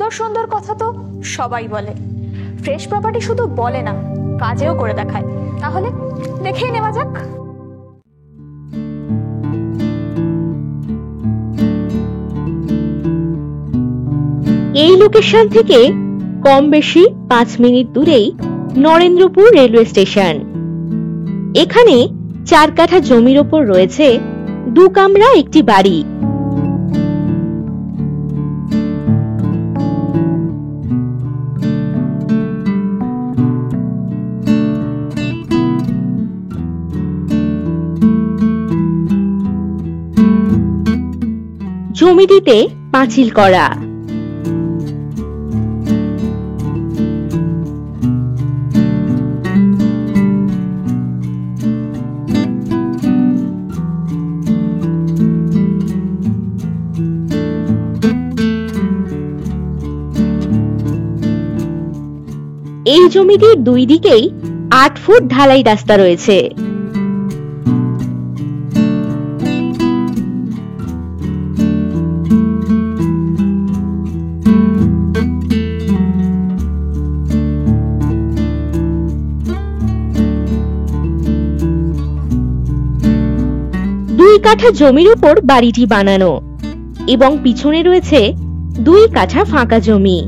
সুন্দর সুন্দর কথা তো সবাই বলে, ফ্রেশ প্রপার্টি শুধু বলে না, কাজেও করে দেখায়। তাহলে দেখেই নেওয়া যাক। এই লোকেশন থেকে কম বেশি 5 মিনিট দূরেই নরেন্দ্রপুর রেলওয়ে স্টেশন। এখানে 4 কাঠা জমির ওপর রয়েছে 2 কামরা একটি বাড়ি। জমিটিতে পাঁচিল করা। এই জমিটির 2 দিকেই 8 ফুট ঢালাই রাস্তা রয়েছে। দুই কাঠা জমির উপর বাড়িটি বানানো এবং পিছনে রয়েছে 2 কাঠা ফাঁকা জমি।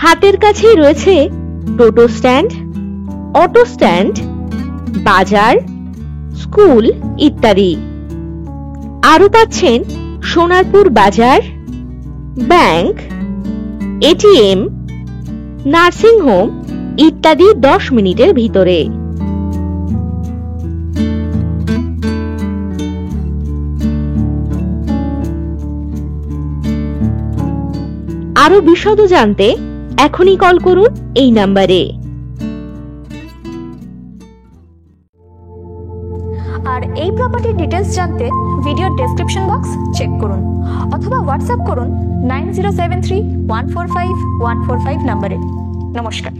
হাতের কাছেই রয়েছে টোটো স্ট্যান্ড, অটো স্ট্যান্ড, বাজার, স্কুল ইত্যাদি। আরো পাচ্ছেন সোনারপুর বাজার, ব্যাংক, এটিএম, নার্সিং হোম ইত্যাদি 10 মিনিটের ভিতরে। আরো বিশদ জানতে এখনই কল করুন এই নাম্বারে। আর এই প্রপার্টির ডিটেলস জানতে ভিডিওর ডেসক্রিপশন বক্স চেক করুন অথবা হোয়াটসঅ্যাপ করুন 9073145145 নম্বরে। নমস্কার।